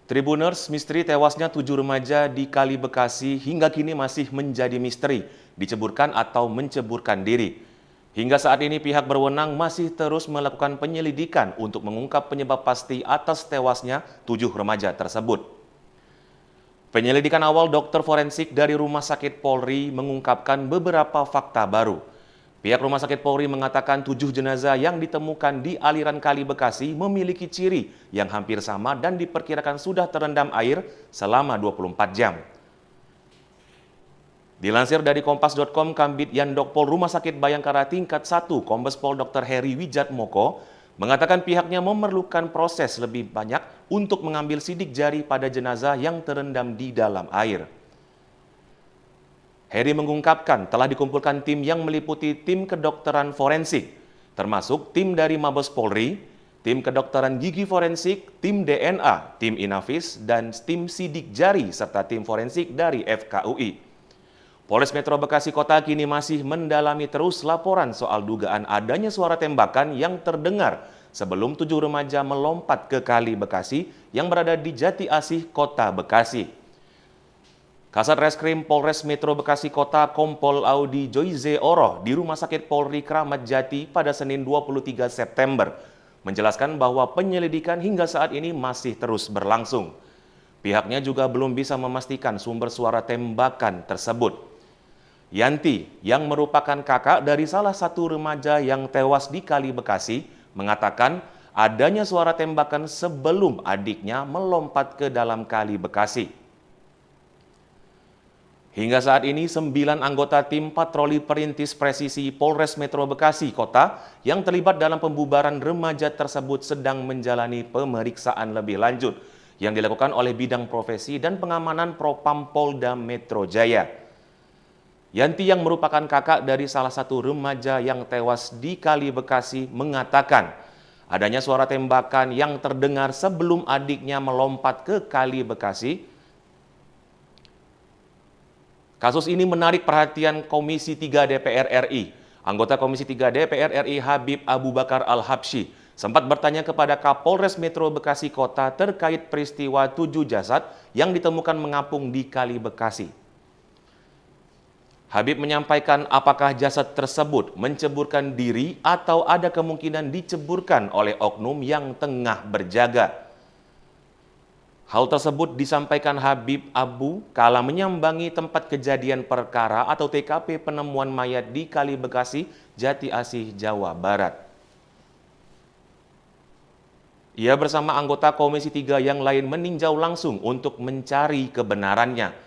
Tribuners, misteri tewasnya 7 remaja di Kali Bekasi hingga kini masih menjadi misteri, diceburkan atau menceburkan diri. Hingga saat ini pihak berwenang masih terus melakukan penyelidikan untuk mengungkap penyebab pasti atas tewasnya 7 remaja tersebut. Penyelidikan awal dokter forensik dari Rumah Sakit Polri mengungkapkan beberapa fakta baru. Pihak Rumah Sakit Polri mengatakan 7 jenazah yang ditemukan di aliran Kali Bekasi memiliki ciri yang hampir sama dan diperkirakan sudah terendam air selama 24 jam. Dilansir dari Kompas.com, Kambit Yandokpol Rumah Sakit Bayangkara tingkat 1, Kombes Pol Dr. Heri Wijatmoko, mengatakan pihaknya memerlukan proses lebih banyak untuk mengambil sidik jari pada jenazah yang terendam di dalam air. Heri mengungkapkan telah dikumpulkan tim yang meliputi tim kedokteran forensik, termasuk tim dari Mabes Polri, tim kedokteran gigi forensik, tim DNA, tim Inavis, dan tim sidik jari serta tim forensik dari FKUI. Polres Metro Bekasi Kota kini masih mendalami terus laporan soal dugaan adanya suara tembakan yang terdengar sebelum 7 remaja melompat ke Kali Bekasi yang berada di Jati Asih, Kota Bekasi. Kasat Reskrim Polres Metro Bekasi Kota Kompol Audi Joyze Oroh di Rumah Sakit Polri Kramat Jati pada Senin 23 September menjelaskan bahwa penyelidikan hingga saat ini masih terus berlangsung. Pihaknya juga belum bisa memastikan sumber suara tembakan tersebut. Yanti, yang merupakan kakak dari salah satu remaja yang tewas di Kali Bekasi, mengatakan adanya suara tembakan sebelum adiknya melompat ke dalam Kali Bekasi. Hingga saat ini, 9 anggota tim patroli perintis presisi Polres Metro Bekasi Kota yang terlibat dalam pembubaran remaja tersebut sedang menjalani pemeriksaan lebih lanjut yang dilakukan oleh bidang profesi dan pengamanan Propam Polda Metro Jaya. Yanti yang merupakan kakak dari salah satu remaja yang tewas di Kali Bekasi mengatakan adanya suara tembakan yang terdengar sebelum adiknya melompat ke Kali Bekasi. Kasus ini menarik perhatian Komisi 3 DPR RI. Anggota Komisi 3 DPR RI Habib Abu Bakar Al-Habsyi sempat bertanya kepada Kapolres Metro Bekasi Kota terkait peristiwa 7 jasad yang ditemukan mengapung di Kali Bekasi. Habib menyampaikan apakah jasad tersebut menceburkan diri atau ada kemungkinan diceburkan oleh oknum yang tengah berjaga. Hal tersebut disampaikan Habib Abu kala menyambangi tempat kejadian perkara atau TKP penemuan mayat di Kali Bekasi, Jati Asih, Jawa Barat. Ia bersama anggota Komisi 3 yang lain meninjau langsung untuk mencari kebenarannya.